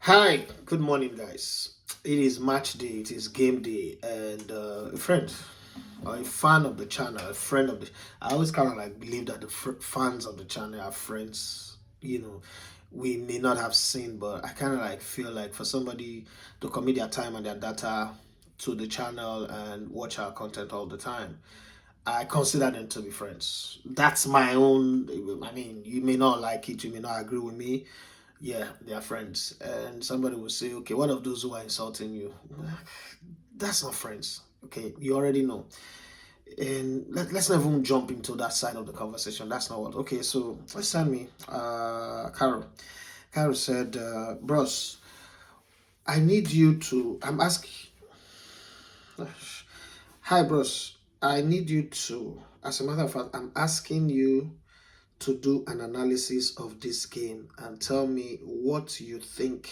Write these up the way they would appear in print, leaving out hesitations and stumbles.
Hi, good morning, guys. It is match day, it is game day, and a friend or a fan of the channel, a friend of the. I always kind of like believe that the fans of the channel are friends. We may not have seen, but I kind of like feel like for somebody to commit their time and their data to the channel and watch our content all the time, I consider them to be friends. That's my own. I mean, you may not like it, you may not agree with me. Yeah, they are friends. And somebody will say, okay, what of those who are insulting you? That's not friends. Okay, you already know. And let's not even jump into that side of the conversation. That's not what. Okay, so let's send me. Carol. Carol said, bros, I need you to. I'm asking. Hi, bros. I need you to. As a matter of fact, I'm asking you to do an analysis of this game and tell me what you think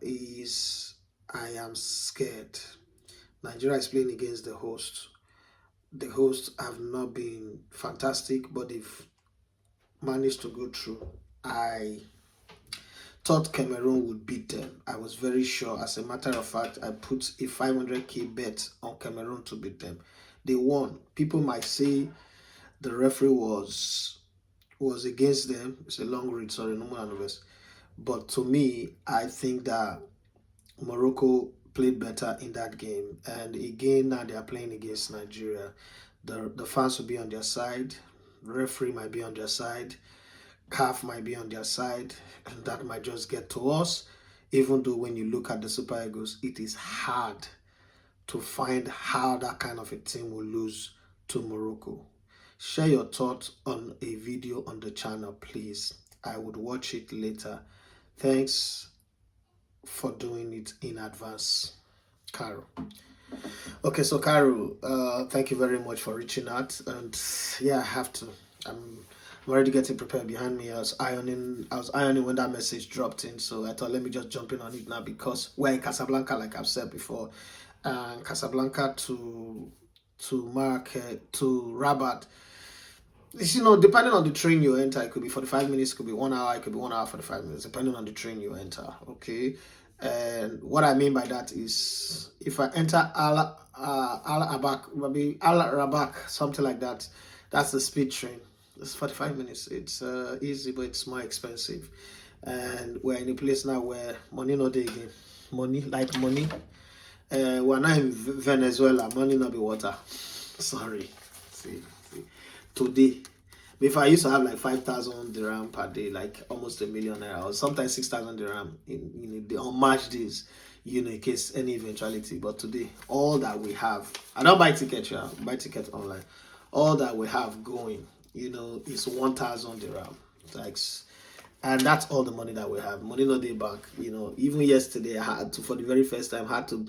is I am scared. Nigeria is playing against the host. The hosts have not been fantastic, but they've managed to go through. I thought Cameroon would beat them. I was very sure. As a matter of fact, I put a 500k bet on Cameroon to beat them. They won. People might say the referee was against them. It's a long read, sorry, no more nervous. But to me, I think that Morocco played better in that game. And again, now they are playing against Nigeria. The fans will be on their side. The referee might be on their side. CAF might be on their side. And that might just get to us. Even though when you look at the Super Eagles, it is hard to find how that kind of a team will lose to Morocco. Share your thoughts on a video on the channel, please. I would watch it later. Thanks for doing it in advance, Carol. Okay, so Carol, thank you very much for reaching out. And yeah, I have to. I'm already getting prepared behind me. I was ironing when that message dropped in, so I thought let me just jump in on it now because we're in Casablanca, like I've said before. Casablanca to Marrakech to Rabat. Depending on the train you enter, it could be 45 minutes, it could be 1 hour, it could be 1 hour 45 minutes, depending on the train you enter. Okay, and what I mean by that is if I enter Al Abak, maybe Al Rabak, something like that, that's the speed train. It's 45 minutes. It's easy, but it's more expensive. And we're in a place now where money not there again. Money like money. We're not in Venezuela. Money not be water. Sorry. See. Today, before I used to have like 5,000 dirham per day, like almost a million naira, or sometimes 6,000 dirham in the on match days, in case any eventuality. But today, all that we have, I don't buy tickets, yeah, buy tickets online. All that we have going, is 1,000 dirham. Like, and that's all the money that we have. Money not day back. Even yesterday, I had to, for the very first time, had to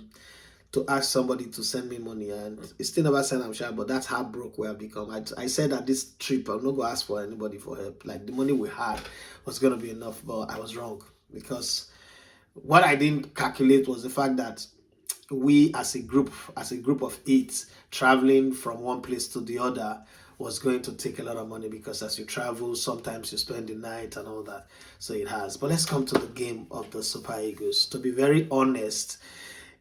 ask somebody to send me money, and it's still never sent. I'm sure, but that's how broke we have become. I said that this trip I'm not gonna ask for anybody for help. Like the money we had was gonna be enough, but I was wrong because what I didn't calculate was the fact that we as a group of eight traveling from one place to the other was going to take a lot of money because as you travel sometimes you spend the night and all that, so it has. But let's come to the game of the Super Eagles. To be very honest,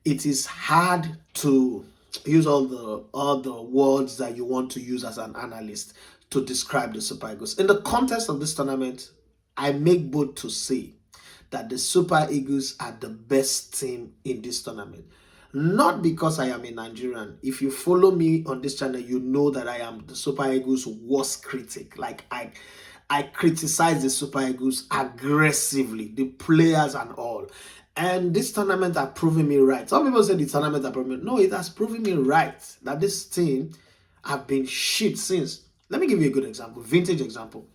it is hard to use all the words that you want to use as an analyst to describe the Super Eagles. In the context of this tournament, I make bold to say that the Super Eagles are the best team in this tournament. Not because I am a Nigerian. If you follow me on this channel, you know that I am the Super Eagles' worst critic. Like I criticize the Super Eagles aggressively, the players and all. And this tournament has proven me right. Some people say the tournament has proven me. No, it has proven me right that this team have been shit since. Let me give you a good example, vintage example.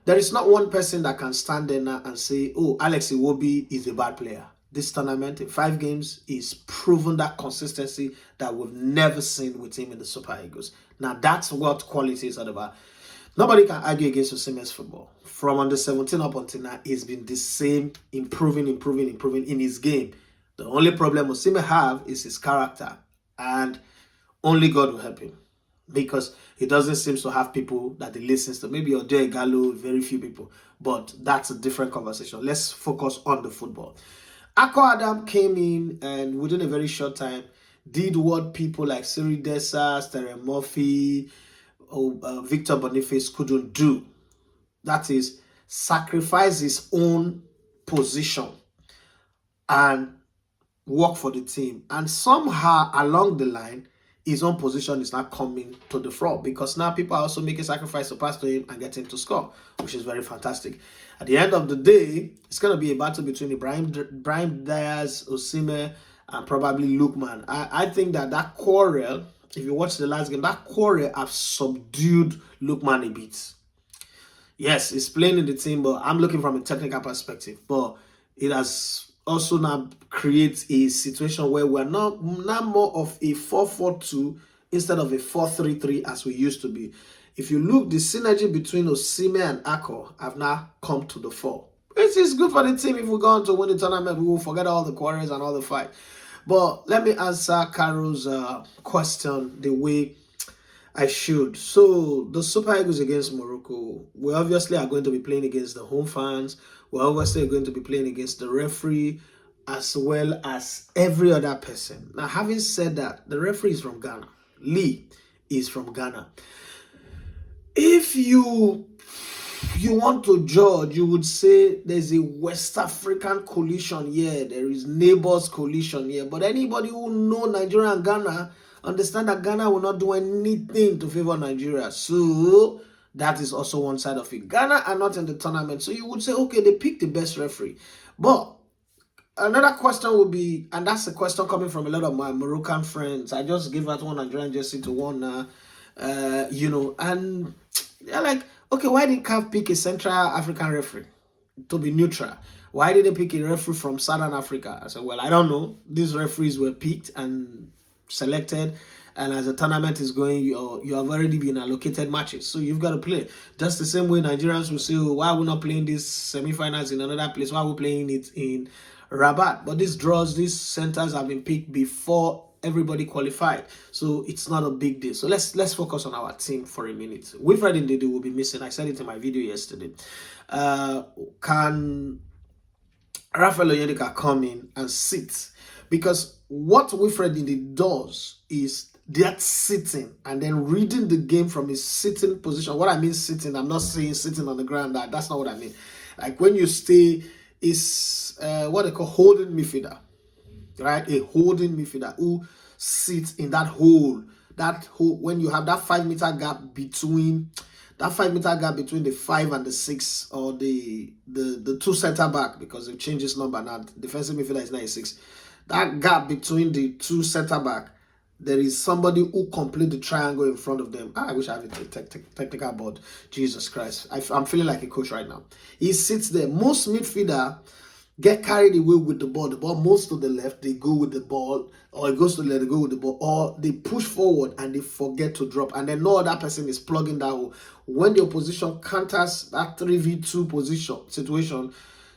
There is not one person that can stand there now and say, oh, Alex Iwobi is a bad player. This tournament in 5 games is proven that consistency that we've never seen with him in the Super Eagles. Now that's what quality is all about. Nobody can argue against Osimhen's football. From under 17 up until now, he's been the same, improving in his game. The only problem Osimhen have is his character, and only God will help him. because he doesn't seem to have people that he listens to. Maybe Ode Gallo, very few people, but that's a different conversation. Let's focus on the football. Akko Adam came in and within a very short time did what people like Cyril Dessas, Terry Murphy, Victor Boniface couldn't do. That is, sacrifice his own position and work for the team. And somehow along the line, his own position is not coming to the front, because now people are also making sacrifice to pass to him and get him to score, which is very fantastic. At the end of the day, it's going to be a battle between Brahim Diaz, Osimhen, and probably Lookman. I think that quarrel, if you watch the last game, that quarrel have subdued Lookman a bit. Yes, he's playing in the team, but I'm looking from a technical perspective. But it has also now creates a situation where we're not more of a 4-4-2 instead of a 4-3-3 as we used to be. If you look, the synergy between Osimhen and Akko have now come to the fore. It is good for the team. If we go on to win the tournament, we will forget all the quarrels and all the fight. But let me answer Carol's question the way I should. So the Super Eagles against Morocco, we obviously are going to be playing against the home fans. We're obviously going to be playing against the referee as well as every other person. Now, having said that, the referee is from Ghana. Lee is from Ghana. If you want to judge, you would say there's a West African coalition here. There is neighbors coalition here. But anybody who know Nigeria and Ghana understand that Ghana will not do anything to favor Nigeria. So that is also one side of it. Ghana are not in the tournament. So you would say, okay, they picked the best referee. But another question would be, and that's a question coming from a lot of my Moroccan friends. I just gave out one Nigerian jersey to one, and they're like, okay, why didn't CAF pick a Central African referee to be neutral? Why did they pick a referee from Southern Africa? I said, well, I don't know. These referees were picked and selected, and as the tournament is going, you have already been allocated matches, so you've got to play. Just the same way Nigerians will say, oh, why are we not playing these semi-finals in another place? Why are we playing it in Rabat? But these draws, these centers have been picked before everybody qualified, so it's not a big deal. So let's focus on our team for a minute. Wilfred Ndidi will be missing. I said it in my video yesterday. Can Rafael Onyedika come in and sit? Because what Wilfred Ndidi does is that sitting and then reading the game from his sitting position. What I mean sitting, I'm not saying sitting on the ground. That's not what I mean. Like when you stay, is what they call holding midfielder, right? A holding midfielder who sits in that hole. That hole, when you have that 5 meter gap between the 5 and the 6, or the 2 center back, because they've changed this number now. Defensive midfielder is 96. That gap between the 2 center back, there is somebody who complete the triangle in front of them. I wish I have a technical board. Jesus Christ. I'm feeling like a coach right now. He sits there. Most midfielder get carried away with the ball. The ball moves to the left, they go with the ball, or it goes to the left, they go with the ball, or they push forward and they forget to drop, and then no other person is plugging that hole. When the opposition counters that 3v2 position situation,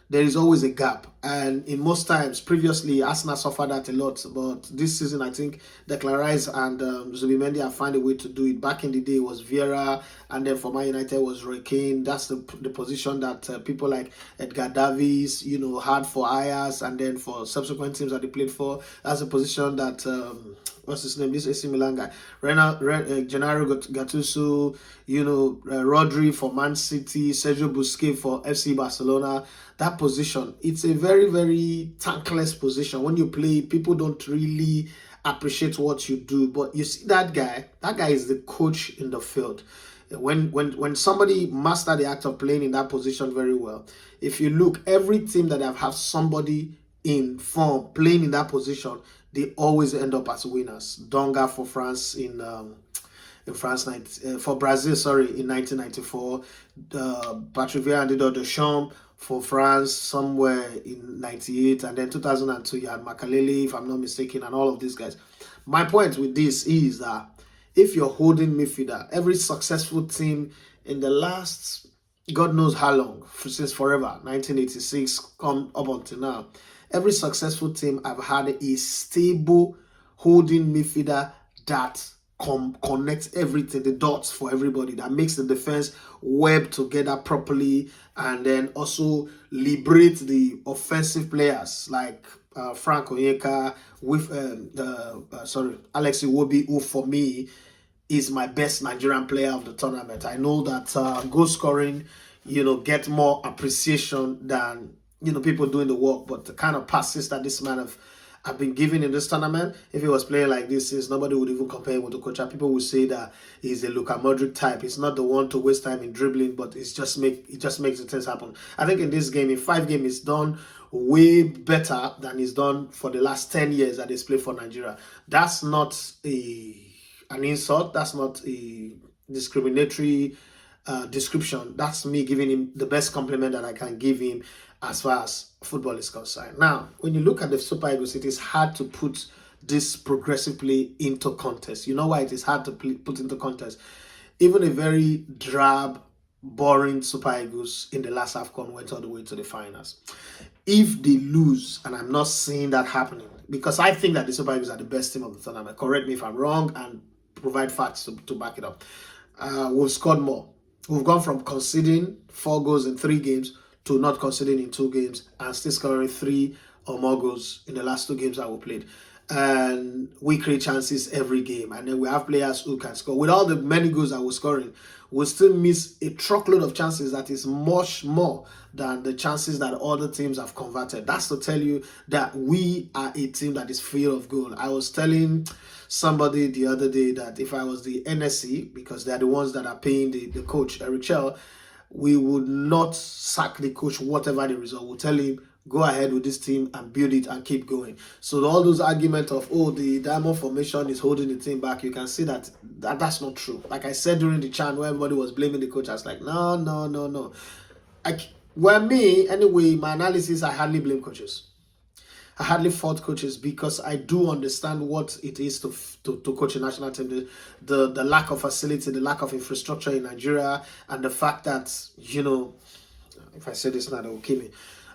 there is always a gap. And in most times, previously, Arsenal suffered that a lot. But this season, I think Declan Rice and Zubimendi have found a way to do it. Back in the day, it was Vieira, and then for Man United was Roy Keane. That's the position that people like Edgar Davies, had for Ajax, and then for subsequent teams that they played for. That's the position that what's his name? This AC Milan guy, Gennaro Gattuso, Rodri for Man City, Sergio Busquets for FC Barcelona. That position, it's a very, very thankless position. When you play, people don't really appreciate what you do. But you see that guy is the coach in the field. When somebody master the act of playing in that position very well, if you look, every team that have somebody in form playing in that position, they always end up as winners. Donga for France for Brazil, in 1994. Patrick Vieira and Deschamps for France somewhere in 98, and then 2002 you had Makalele, if I'm not mistaken, and all of these guys. My point with this is that if you're holding midfielder, every successful team in the last God knows how long, since forever, 1986 come up until now, every successful team have had a stable holding midfielder that connect everything, the dots for everybody, that makes the defense web together properly, and then also liberate the offensive players like Frank Onyeka with Alex Iwobi, who for me is my best Nigerian player of the tournament. I know that goal scoring, get more appreciation than people doing the work, but the kind of passes that this man have been given in this tournament, if he was playing like this, since nobody would even compare him with the coach. People would say that he's a Luka Modric type. He's not the one to waste time in dribbling, but it just makes the things happen. I think in this game, in 5 games, he's done way better than he's done for the last 10 years that he's played for Nigeria. That's not an insult. That's not a discriminatory description. That's me giving him the best compliment that I can give him as far as football is concerned. Now, when you look at the Super Eagles, it is hard to put this progressive play into context. You know why it is hard to put into context? Even a very drab, boring Super Eagles in the last AFCON went all the way to the finals. If they lose, and I'm not seeing that happening, because I think that the Super Eagles are the best team of the tournament. Correct me if I'm wrong and provide facts to back it up. We've scored more. We've gone from conceding 4 goals in 3 games to not conceding in 2 games and still scoring 3 or more goals in the last 2 games that we played. And we create chances every game. And then we have players who can score. With all the many goals that we're scoring, we'll still miss a truckload of chances that is much more than the chances that other teams have converted. That's to tell you that we are a team that is fear of goal. I was telling somebody the other day that if I was the NSC, because they're the ones that are paying the coach, Eric Chell, we would not sack the coach whatever the result. We'll tell him, go ahead with this team and build it and keep going. So all those arguments of, the diamond formation is holding the team back, you can see that that's not true. Like I said during the chat where everybody was blaming the coach, I was like, no. Me, anyway, my analysis, I hardly blame coaches. I hardly fault coaches because I do understand what it is to coach a national team. The lack of facility, the lack of infrastructure in Nigeria, and the fact that, if I say this now, they will kill me.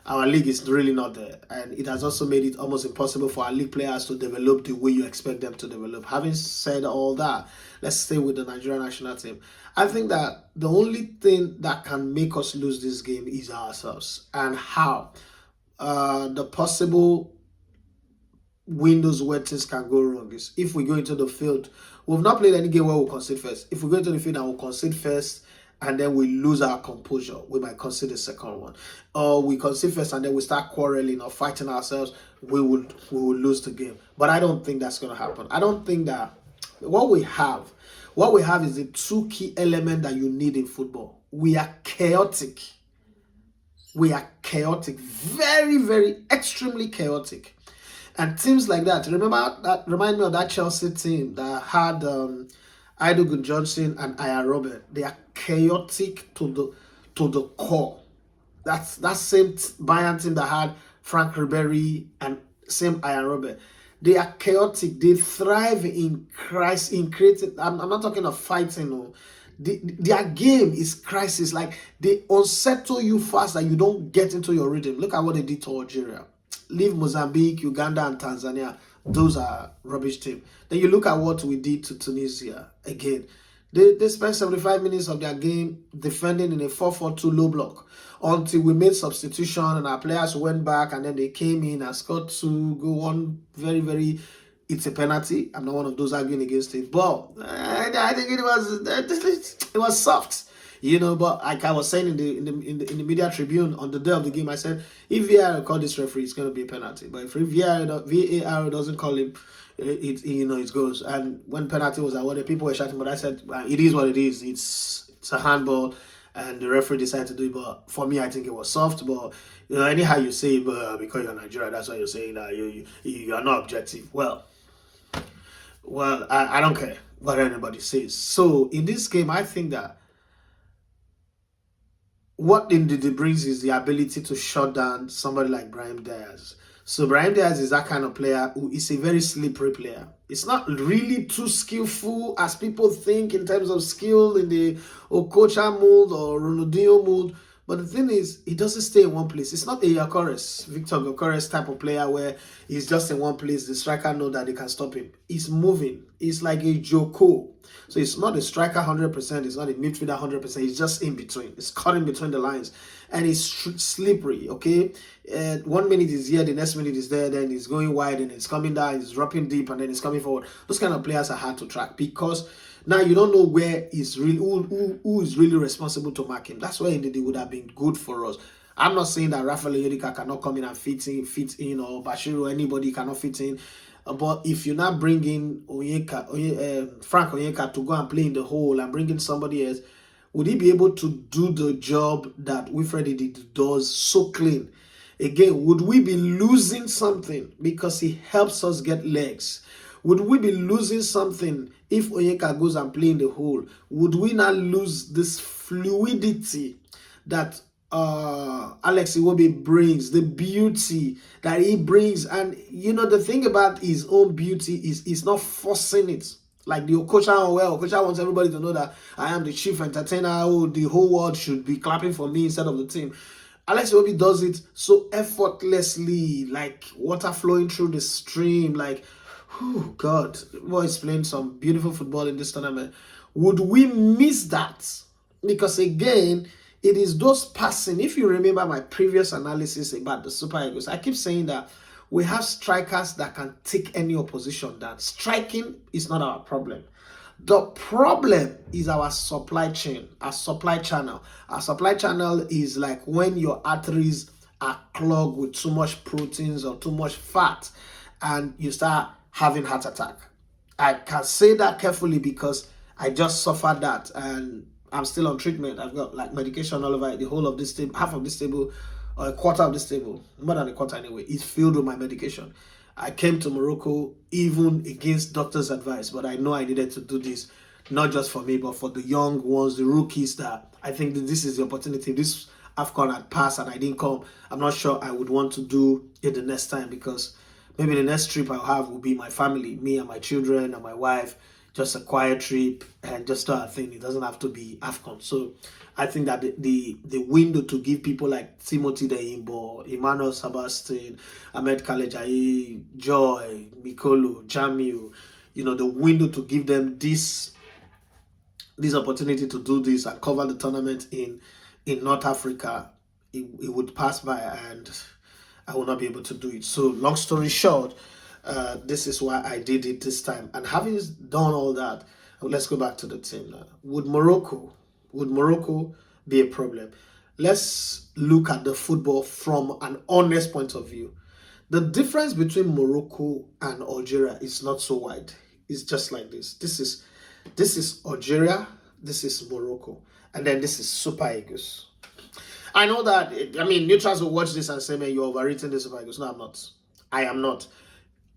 Our league is really not there. And it has also made it almost impossible for our league players to develop the way you expect them to develop. Having said all that, let's stay with the Nigerian national team. I think that the only thing that can make us lose this game is ourselves. And how? The possible windows where things can go wrong is if we go into the field. We've not played any game where we'll concede first. If we go into the field and we'll concede first and then we lose our composure, we might concede the second one. Or we concede first and then we start quarreling or fighting ourselves, we will lose the game. But I don't think that's going to happen. I don't think that what we have is the 2 key elements that you need in football. We are chaotic. Very, very, extremely chaotic. And teams like that, remind me of that Chelsea team that had Idogu Johnson and Aya Robert. They are chaotic to the core. That's that same Bayern team that had Frank Ribery and same Aya Robert. They are chaotic. They thrive in crisis, in creating. I'm not talking of fighting. No. Their game is crisis. Like they unsettle you fast that you don't get into your rhythm. Look at what they did to Algeria. Leave Mozambique, Uganda, and Tanzania. Those are rubbish teams. Then you look at what we did to Tunisia. Again, they spent 75 minutes of their game defending in a 4-4-2 low block until we made substitution and our players went back and then they came in and scored 2 goals. One very, very, it's a penalty. I'm not one of those arguing against it, but I think it was soft. But like I was saying in the media tribune on the day of the game, I said if VAR call this referee, it's going to be a penalty. But if VAR doesn't call him, it goes. And when penalty was awarded, people were shouting, but I said it is what it is. It's a handball, and the referee decided to do it. But for me, I think it was soft. But anyhow you say, but because you're Nigeria, that's why you're saying that you are not objective. Well, I don't care what anybody says. So in this game, I think that what it brings is the ability to shut down somebody like Brahim Diaz. So Brahim Diaz is that kind of player who is a very slippery player. It's not really too skillful as people think in terms of skill in the Okocha mold or Ronaldinho mold, But the thing is, he doesn't stay in one place. It's not a Victor Gokores type of player where he's just in one place. The striker know that they can stop him. He's moving. It's like a Joko. So it's not a striker 100%. It's not a midfielder 100%. It's just in between. It's caught in between the lines. And it's slippery, okay? 1 minute is here, the next minute is there, then it's going wide and it's coming down, it's dropping deep, and then it's coming forward. Those kind of players are hard to track because now you don't know where is really who is really responsible to mark him. That's why indeed it would have been good for us. I'm not saying that Rafael Yerika cannot come in and fit in, or Bashiru or anybody cannot fit in. But if you're not bringing Frank Onyeka to go and play in the hole and bringing somebody else, would he be able to do the job that Wilfred does so clean? Again, would we be losing something because he helps us get legs? Would we be losing something if Onyeka goes and play in the hole? Would we not lose this fluidity that Alex Iwobi brings, the beauty that he brings? And you know, the thing about his own beauty is he's not forcing it. Like the Okocha, Okocha wants everybody to know that I am the chief entertainer. Oh, the whole world should be clapping for me instead of the team. Alex Iwobi does it so effortlessly, like water flowing through the stream. Like, oh God, boy is playing some beautiful football in this tournament. Would we miss that? Because again, it is those passing. If you remember my previous analysis about the Super Eagles, I keep saying that we have strikers that can take any opposition down. Striking is not our problem. The problem is our supply chain, our supply channel. Our supply channel is like when your arteries are clogged with too much proteins or too much fat and you start having heart attack. I can say that carefully because I just suffered that and I'm still on treatment. I've got like medication all over it. The whole of this table, half of this table, or a quarter of this table, more than a quarter anyway, is filled with my medication. I came to Morocco even against doctor's advice, but I know I needed to do this, not just for me, but for the young ones, the rookies, that I think that this is the opportunity. This AFCON had passed and I didn't come. I'm not sure I would want to do it the next time because maybe the next trip I'll have will be my family, me and my children and my wife, just a quiet trip and just do our thing. It doesn't have to be AFCON. So I think that the window to give people like Timothy Deimbo, Emmanuel Sebastian, Ahmed Kalejayi, Joy, Mikolo, Jamiu, you know, the window to give them this opportunity to do this and cover the tournament in North Africa, it would pass by and I will not be able to do it. So long story short, this is why I did it this time. And having done all that, let's go back to the team now. Would Morocco be a problem? Let's look at the football from an honest point of view. The difference between Morocco and Algeria is not so wide. It's just like this. This is Algeria, this is Morocco, and then this is Super Eagles. I know that, I mean, neutrals will watch this and say, man, you're overrating the Super Eagles. No, I'm not. I am not.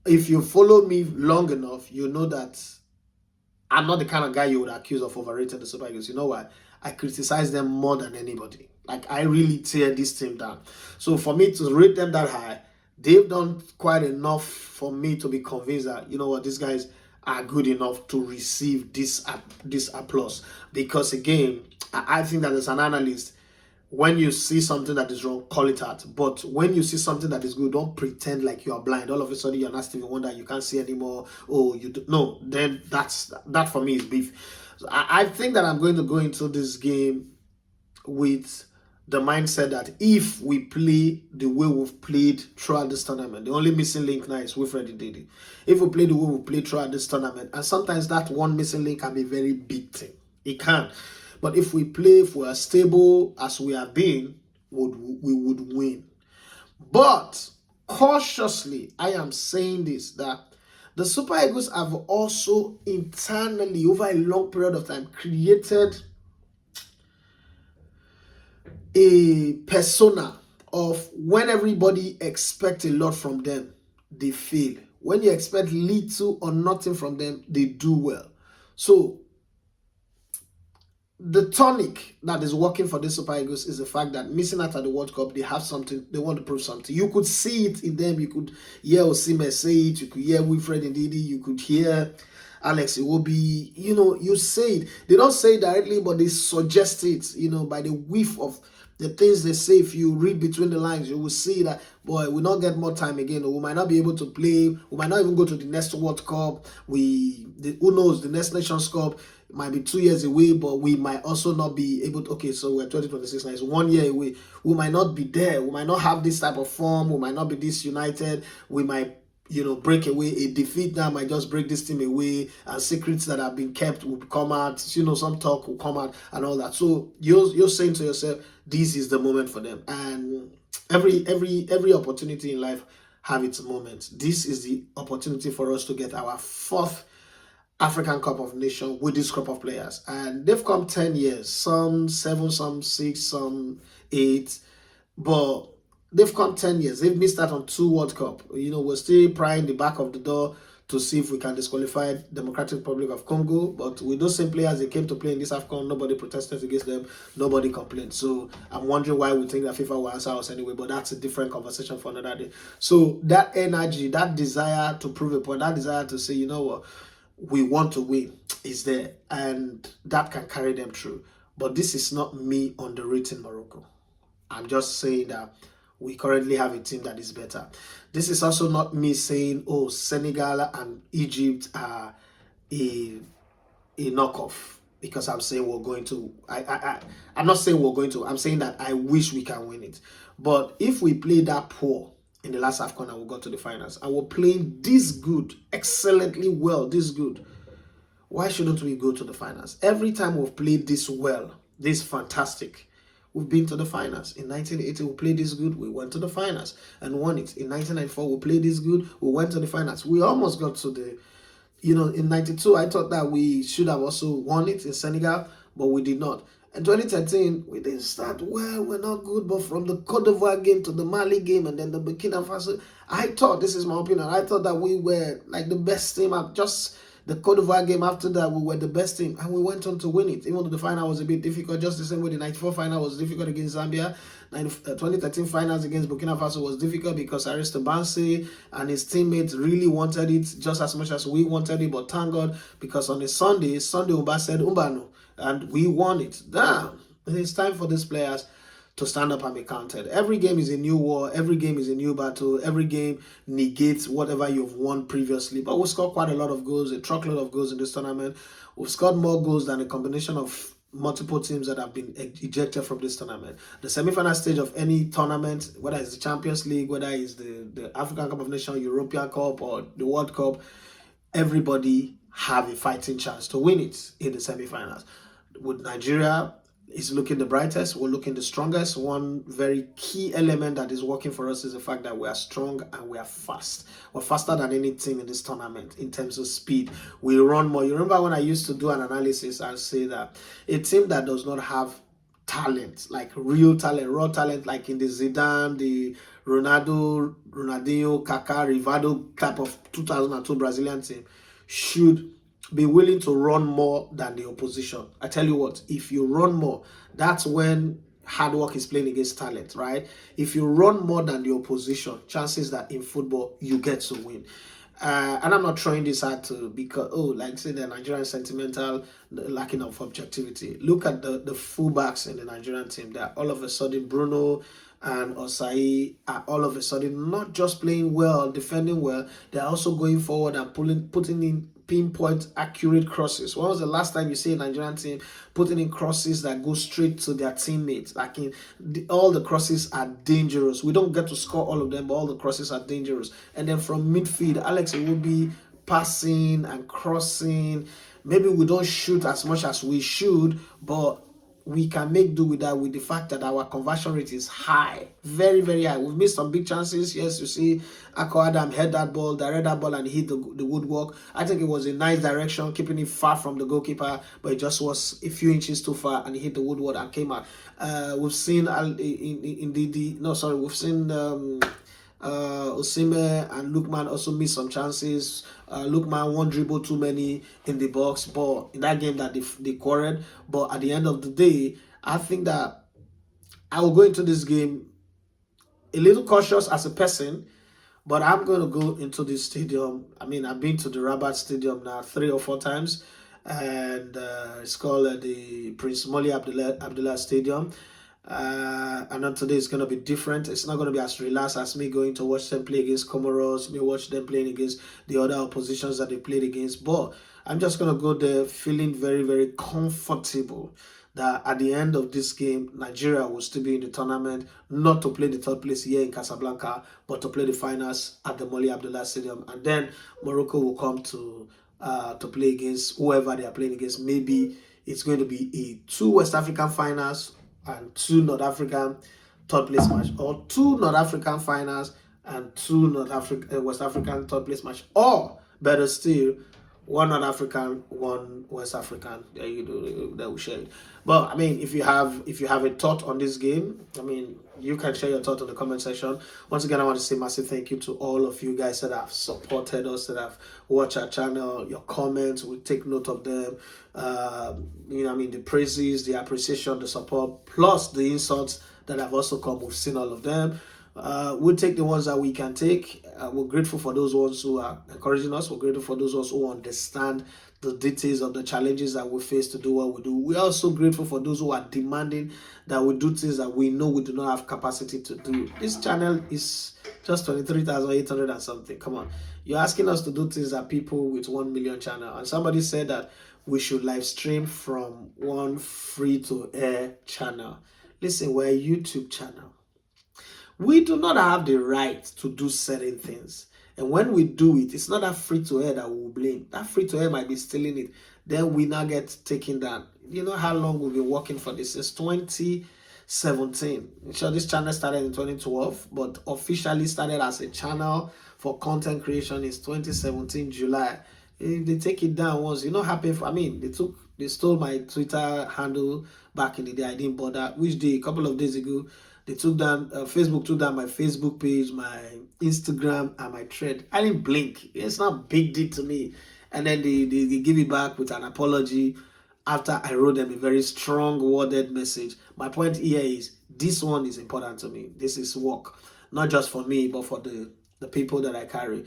If you follow me long enough, you know that I'm not the kind of guy you would accuse of overrating the Super Eagles. You know why? I criticize them more than anybody. Like, I really tear this team down. So for me to rate them that high, they've done quite enough for me to be convinced that, you know what, these guys are good enough to receive this applause. Because again, I think that as an analyst, when you see something that is wrong, call it out. But when you see something that is good, don't pretend like you are blind. All of a sudden, you're not Stevie Wonder, you can't see anymore. Oh, you do. No, then that for me is beef. So I think that I'm going to go into this game with the mindset that if we play the way we've played throughout this tournament, the only missing link now is Wilfred Ndidi. If we play the way we played throughout this tournament, and sometimes that one missing link can be very big thing. It can. But if we are stable as we have been, we would win. But cautiously, I am saying this, that the Super Eagles have also internally, over a long period of time, created a persona of when everybody expects a lot from them, they fail. When you expect little or nothing from them, they do well. So the tonic that is working for the Super Eagles is the fact that missing out at the World Cup, they have something, they want to prove something. You could see it in them. You could hear Osimhen say it. You could hear Wilfred Ndidi. You could hear Alex Iwobi. You know, you say it. They don't say it directly, but they suggest it, you know, by the whiff of The things they say, if you read between the lines, you will see that, boy, we'll not get more time again, or we might not be able to play, we might not even go to the next World Cup. Who knows, the next Nations Cup might be 2 years away, but we might also not be able to, okay, so we're 2026 now, it's 1 year away. We might not be there, we might not have this type of form, we might not be this united, we might break away. A defeat now might just break this team away, and secrets that have been kept will come out. Some talk will come out and all that. So you're saying to yourself, this is the moment for them. And every opportunity in life have its moment. This is the opportunity for us to get our fourth African Cup of Nations with this group of players. And they've come 10 years, some 7, some 6, some 8, but they've come 10 years. They've missed out on 2 World Cup. We're still prying the back of the door to see if we can disqualify Democratic Republic of Congo. But with those same players, they came to play in this AFCON. Nobody protested against them. Nobody complained. So I'm wondering why we think that FIFA will answer us anyway. But that's a different conversation for another day. So that energy, that desire to prove a point, that desire to say, you know what, we want to win is there. And that can carry them through. But this is not me underrating Morocco. I'm just saying that we currently have a team that is better. This is also not me saying, oh, Senegal and Egypt are a knockoff, because I'm saying we're going to. I'm not saying we're going to. I'm saying that I wish we can win it. But if we play that poor in the last AFCON and we got to the finals, and we're playing this good, excellently well, this good, why shouldn't we go to the finals? Every time we've played this well, this fantastic, we've been to the finals. In 1980, we played this good, we went to the finals and won it. In 1994, we played this good, we went to the finals. We almost got to the, in 92, I thought that we should have also won it in Senegal, but we did not. In 2013, we didn't start well, we're not good, but from the Cote d'Ivoire game to the Mali game and then the Burkina Faso, I thought, this is my opinion, I thought that we were like the best team. Just the Cote d'Ivoire game after that, we were the best team, and we went on to win it, even though the final was a bit difficult, just the same way the 94 final was difficult against Zambia. 2013 finals against Burkina Faso was difficult because Aristide and his teammates really wanted it just as much as we wanted it, but thank God, because on a Sunday Umba said Umbano, and we won it. Damn, it's time for these players to stand up and be counted. Every game is a new war. Every game is a new battle. Every game negates whatever you've won previously. But we scored quite a lot of goals, a truckload of goals in this tournament. We've scored more goals than a combination of multiple teams that have been ejected from this tournament. The semi-final stage of any tournament, whether it's the Champions League, whether it's the African Cup of Nations, European Cup, or the World Cup, everybody have a fighting chance to win it in the semi-finals. With Nigeria, is looking the brightest, we're looking the strongest. One very key element that is working for us is the fact that we are strong and we are fast. We're faster than any team in this tournament in terms of speed. We run more. You remember when I used to do an analysis and say that a team that does not have talent, like real talent, raw talent, like in the Zidane, the Ronaldo, Ronaldinho, Kaká, Rivaldo type of 2002 Brazilian team, should be willing to run more than the opposition. I tell you what, if you run more, that's when hard work is playing against talent, right? If you run more than the opposition, chances that in football you get to win. And I'm not throwing this out to because, like say the Nigerian sentimental, lacking of objectivity. Look at the fullbacks in the Nigerian team. They're all of a sudden Bruno and Osai are all of a sudden not just playing well, defending well, they're also going forward and putting in pinpoint accurate crosses. When was the last time you see a Nigerian team putting in crosses that go straight to their teammates? Like all the crosses are dangerous. We don't get to score all of them, but all the crosses are dangerous. And then from midfield, Alex will be passing and crossing. Maybe we don't shoot as much as we should, but we can make do with that, with the fact that our conversion rate is high, very, very high. We've missed some big chances. Yes, you see, Ako Adam head that ball, direct that ball, and hit the woodwork. I think it was a nice direction, keeping it far from the goalkeeper, but it just was a few inches too far, and he hit the woodwork and came out. We've seen we've seen Osimhen and Lookman also missed some chances. Lookman one dribble too many in the box, but in that game that they quarreled. But at the end of the day, I think that I will go into this game a little cautious as a person, but I'm going to go into this stadium. I mean, I've been to the Rabat Stadium now 3 or 4 times, and it's called the Prince Moulay Abdullah Stadium. I know today is going to be different. It's not going to be as relaxed as me going to watch them play against Comoros, me watch them playing against the other oppositions that they played against. But I'm just going to go there feeling very, very comfortable that at the end of this game, Nigeria will still be in the tournament, not to play the third place here in Casablanca, but to play the finals at the Moli Abdullah Stadium. And then Morocco will come to play against whoever they are playing against. Maybe it's going to be two West African finals and two North African third place match, or two North African finals and two West African third place match, or better still, one North African, one West African. There you do. That will share it. But I mean, if you have a thought on this game, I mean, you can share your thought in the comment section. Once again, I want to say massive thank you to all of you guys that have supported us, that have watched our channel. Your comments, we take note of them. I mean, the praises, the appreciation, the support, plus the insults that have also come. We've seen all of them. We'll take the ones that we can take. We're grateful for those ones who are encouraging us. We're grateful for those ones who understand the details of the challenges that we face to do what we do. We're also grateful for those who are demanding that we do things that we know we do not have capacity to do. This channel is just 23,800 and something. Come on. You're asking us to do things that people with 1 million channel. And somebody said that we should live stream from one free-to-air channel. Listen, we're a YouTube channel. We do not have the right to do certain things. And when we do it, it's not that free-to-air that we will blame. That free-to-air might be stealing it. Then we now get taken down. You know how long we've been working for this? Since 2017. Sure, this channel started in 2012, but officially started as a channel for content creation is 2017 July. If they take it down once, happen for, I mean, they stole my Twitter handle back in the day. I didn't bother. Which day? A couple of days ago, they took down, Facebook took down my Facebook page, my Instagram, and my thread. I didn't blink. It's not a big deal to me. And then they give it back with an apology after I wrote them a very strong worded message. My point here is this one is important to me. This is work, not just for me, but for the people that I carry.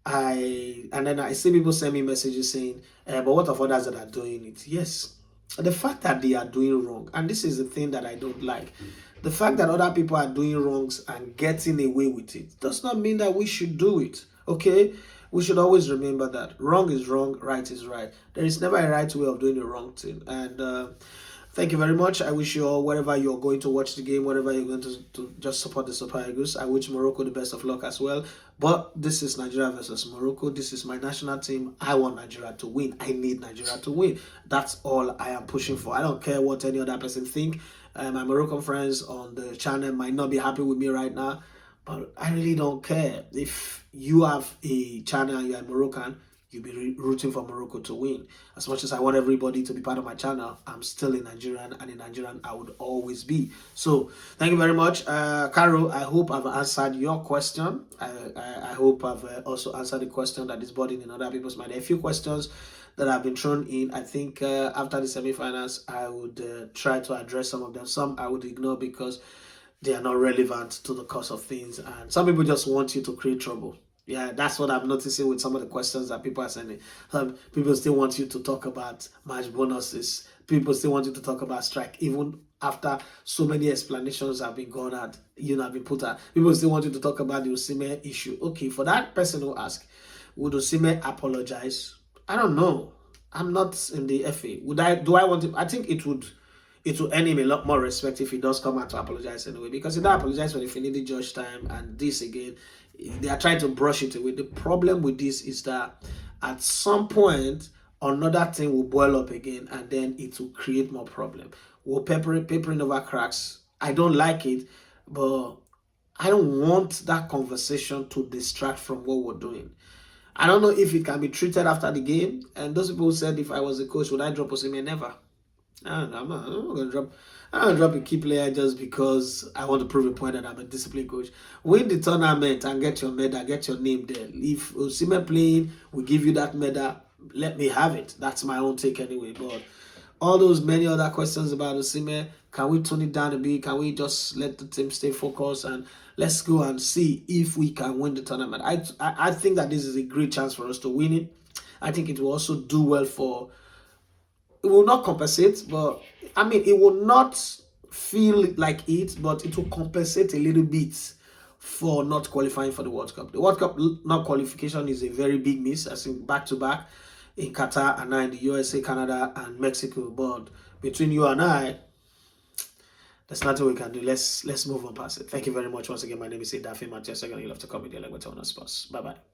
And then I see people send me messages saying, but what of others that are doing it? Yes, the fact that they are doing wrong, and this is the thing that I don't like. The fact that other people are doing wrongs and getting away with it does not mean that we should do it, okay? We should always remember that wrong is wrong, right is right. There is never a right way of doing the wrong thing. And thank you very much. I wish you all, wherever you're going to watch the game, wherever you're going to just support the Super Eagles, I wish Morocco the best of luck as well. But this is Nigeria versus Morocco. This is my national team. I want Nigeria to win. I need Nigeria to win. That's all I am pushing for. I don't care what any other person think. My Moroccan friends on the channel might not be happy with me right now, but I really don't care. If you have a channel and you're a Moroccan, you'll be rooting for Morocco to win. As much as I want everybody to be part of my channel, I'm still a Nigerian, and a Nigerian I would always be. So thank you very much. Carol, I hope I've answered your question. I hope I've also answered the question that is burning other people's mind. There are a few questions that have been thrown in. I think after the semi-finals, I would try to address some of them. Some I would ignore because they are not relevant to the course of things. And some people just want you to create trouble. Yeah, that's what I'm noticing with some of the questions that people are sending. People still want you to talk about match bonuses. People still want you to talk about strike, even after so many explanations have been gone at, have been put out. People still want you to talk about the Osimhen issue. Okay, for that person who asked, would Osimhen apologize? I don't know. I'm not in the FA. Do I want to? I think it will earn him a lot more respect if he does come out to apologize anyway. Because he don't apologize for the Finidi Judge time and this again. They are trying to brush it away. The problem with this is that at some point, another thing will boil up again and then it will create more problem. We're papering over cracks. I don't like it, but I don't want that conversation to distract from what we're doing. I don't know if it can be treated after the game. And those people said, if I was a coach, would I drop Osimhen? Never. I'm not going to drop a key player just because I want to prove a point that I'm a disciplined coach. Win the tournament and get your medal, get your name there. If Osimhen playing, we give you that medal, let me have it. That's my own take anyway. But all those many other questions about Osimhen, can we tone it down a bit? Can we just let the team stay focused and let's go and see if we can win the tournament? I think that this is a great chance for us to win it. I think it will also do well for. It will not compensate, but I mean, it will not feel like it, but it will compensate a little bit for not qualifying for the World Cup. The World Cup not qualification is a very big miss, I think back to back in Qatar and now in the USA, Canada, and Mexico. But between you and I, there's nothing we can do. Let's move on past it. Thank you very much once again. My name is Daffy Matthias. You love to call me the language on us. Bye bye.